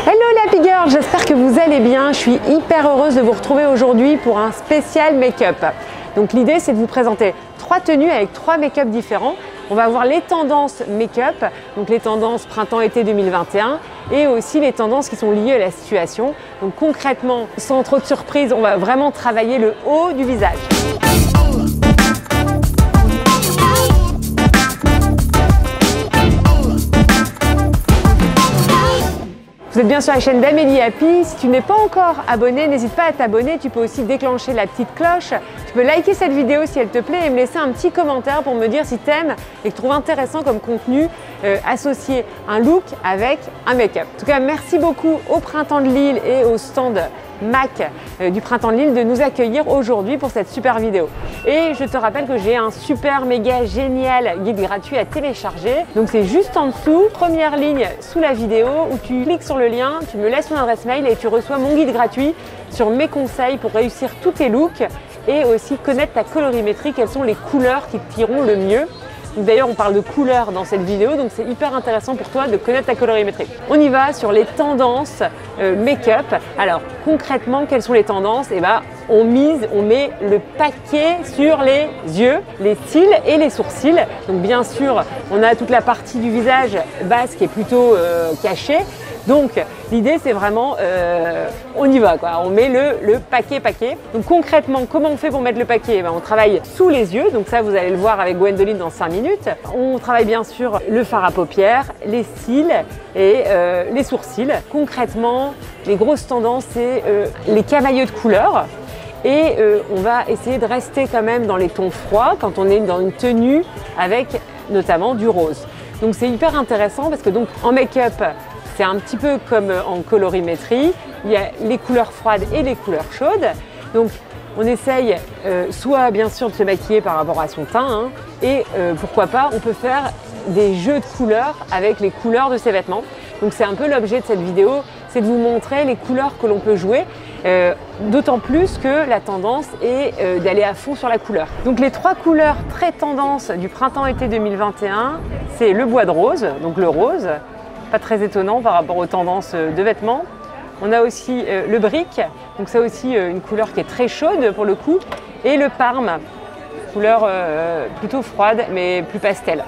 Hello les Happy Girls, j'espère que vous allez bien. Je suis hyper heureuse de vous retrouver aujourd'hui pour un spécial make-up. Donc l'idée c'est de vous présenter 3 tenues avec 3 make-up différents. On va voir les tendances make-up, donc les tendances printemps-été 2021 et aussi les tendances qui sont liées à la situation. Donc concrètement, sans trop de surprise, on va vraiment travailler le haut du visage. Vous êtes bien sur la chaîne d'Amélie Happy. Si tu n'es pas encore abonné, n'hésite pas à t'abonner. Tu peux aussi déclencher la petite cloche. Tu peux liker cette vidéo si elle te plaît et me laisser un petit commentaire pour me dire si tu aimes et que tu trouves intéressant comme contenu associer un look avec un make-up. En tout cas, merci beaucoup au Printemps de Lille et au stand MAC du Printemps de Lille de nous accueillir aujourd'hui pour cette super vidéo. Et je te rappelle que j'ai un super méga génial guide gratuit à télécharger. Donc c'est juste en dessous, première ligne sous la vidéo où tu cliques sur le lien, tu me laisses ton adresse mail et tu reçois mon guide gratuit sur mes conseils pour réussir tous tes looks et aussi connaître ta colorimétrie, quelles sont les couleurs qui te tireront le mieux. D'ailleurs, on parle de couleurs dans cette vidéo, donc c'est hyper intéressant pour toi de connaître ta colorimétrie. On y va sur les tendances make-up. Alors, concrètement, quelles sont les tendances? Eh ben, on met le paquet sur les yeux, les cils et les sourcils. Donc, bien sûr, on a toute la partie du visage basse qui est plutôt cachée. Donc l'idée c'est vraiment, on y va quoi, on met le paquet. Donc concrètement, comment on fait pour mettre le paquet? On travaille sous les yeux, donc ça vous allez le voir avec Gwendoline dans 5 minutes. On travaille bien sûr le fard à paupières, les cils et les sourcils. Concrètement, les grosses tendances c'est les camailleux de couleurs. Et on va essayer de rester quand même dans les tons froids quand on est dans une tenue avec notamment du rose. Donc c'est hyper intéressant parce que donc en make-up, c'est un petit peu comme en colorimétrie, il y a les couleurs froides et les couleurs chaudes. Donc on essaye soit bien sûr de se maquiller par rapport à son teint, et pourquoi pas, on peut faire des jeux de couleurs avec les couleurs de ses vêtements. Donc c'est un peu l'objet de cette vidéo, c'est de vous montrer les couleurs que l'on peut jouer, d'autant plus que la tendance est d'aller à fond sur la couleur. Donc les 3 couleurs très tendances du printemps-été 2021, c'est le bois de rose, donc le rose, pas très étonnant par rapport aux tendances de vêtements. On a aussi le brick, donc ça aussi une couleur qui est très chaude pour le coup, et le parme, couleur plutôt froide mais plus pastel.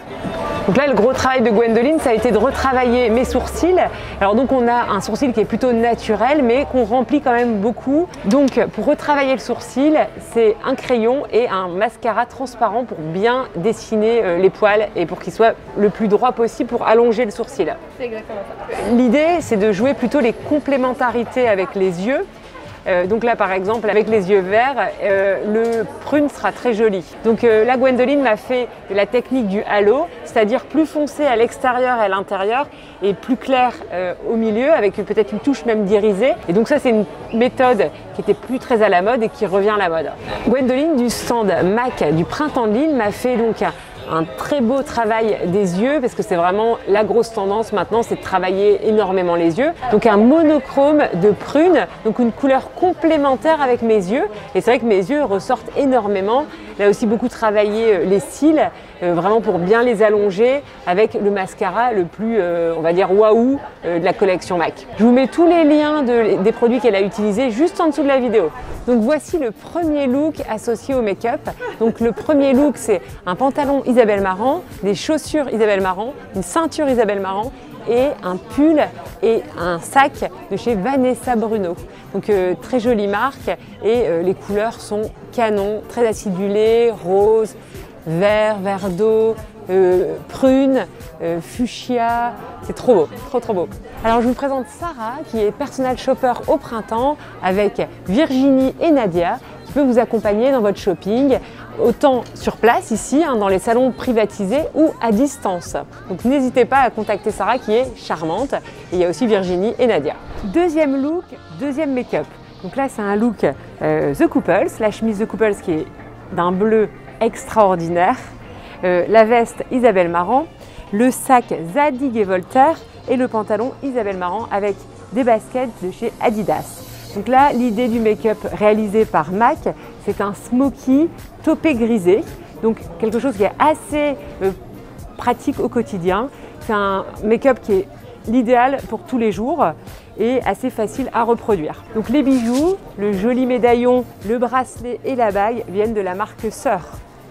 Donc là, le gros travail de Gwendoline, ça a été de retravailler mes sourcils. Alors donc on a un sourcil qui est plutôt naturel, mais qu'on remplit quand même beaucoup. Donc pour retravailler le sourcil, c'est un crayon et un mascara transparent pour bien dessiner les poils et pour qu'il soit le plus droit possible pour allonger le sourcil. C'est exactement ça. L'idée, c'est de jouer plutôt les complémentarités avec les yeux. Donc là par exemple avec les yeux verts, le prune sera très joli. Donc là Gwendoline m'a fait la technique du halo, c'est-à-dire plus foncé à l'extérieur et à l'intérieur et plus clair au milieu avec peut-être une touche même d'irisé. Et donc ça c'est une méthode qui était plus très à la mode et qui revient à la mode. Gwendoline du stand MAC du Printemps de Lille m'a fait donc un très beau travail des yeux parce que c'est vraiment la grosse tendance maintenant, c'est de travailler énormément les yeux. Donc un monochrome de prune, donc une couleur complémentaire avec mes yeux. Et c'est vrai que mes yeux ressortent énormément. Là aussi beaucoup travaillé les cils, vraiment pour bien les allonger avec le mascara le plus, on va dire, waouh de la collection MAC. Je vous mets tous les liens des produits qu'elle a utilisés juste en dessous de la vidéo. Donc voici le premier look associé au make-up. Donc le premier look c'est un pantalon Isabelle Marant, des chaussures Isabelle Marant, une ceinture Isabelle Marant et un pull et un sac de chez Vanessa Bruno. Donc très jolie marque et les couleurs sont canon, très acidulées, rose, vert, vert d'eau, prune, fuchsia, c'est trop beau, trop beau. Alors je vous présente Sarah qui est personal shopper au printemps avec Virginie et Nadia qui peut vous accompagner dans votre shopping, autant sur place ici, dans les salons privatisés ou à distance. Donc n'hésitez pas à contacter Sarah qui est charmante. Et il y a aussi Virginie et Nadia. Deuxième look, deuxième make-up. Donc là c'est un look The Couples, la chemise The Couples qui est d'un bleu extraordinaire, la veste Isabelle Marant, le sac Zadig et Voltaire et le pantalon Isabelle Marant avec des baskets de chez Adidas. Donc là, l'idée du make-up réalisé par MAC, c'est un smoky taupé grisé, donc quelque chose qui est assez pratique au quotidien. C'est un make-up qui est l'idéal pour tous les jours. et assez facile à reproduire. Donc les bijoux, le joli médaillon, le bracelet et la bague viennent de la marque Sœur.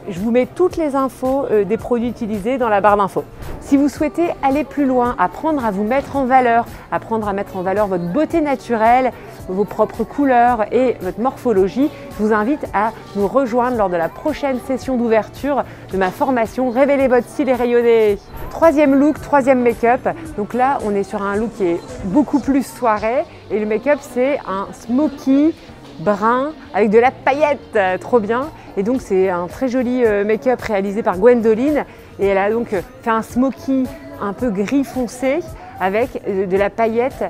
Je vous mets toutes les infos des produits utilisés dans la barre d'infos. Si vous souhaitez aller plus loin, apprendre à vous mettre en valeur, apprendre à mettre en valeur votre beauté naturelle, vos propres couleurs et votre morphologie, je vous invite à nous rejoindre lors de la prochaine session d'ouverture de ma formation Révélez votre style et rayonnez. Troisième look, troisième make-up. Donc là, on est sur un look qui est beaucoup plus soirée et le make-up, c'est un smoky brun avec de la paillette, trop bien. Et donc c'est un très joli make-up réalisé par Gwendoline et elle a donc fait un smoky un peu gris foncé avec de la paillette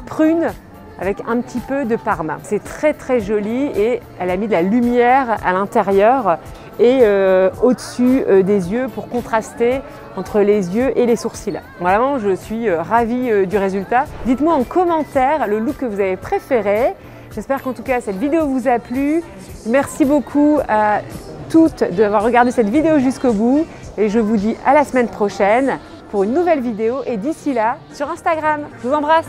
prune avec un petit peu de parme. C'est très joli et elle a mis de la lumière à l'intérieur et au-dessus des yeux pour contraster entre les yeux et les sourcils. Vraiment, je suis ravie du résultat. Dites-moi en commentaire le look que vous avez préféré. J'espère qu'en tout cas cette vidéo vous a plu. Merci beaucoup à toutes d'avoir regardé cette vidéo jusqu'au bout et je vous dis à la semaine prochaine pour une nouvelle vidéo et d'ici là sur Instagram. Je vous embrasse.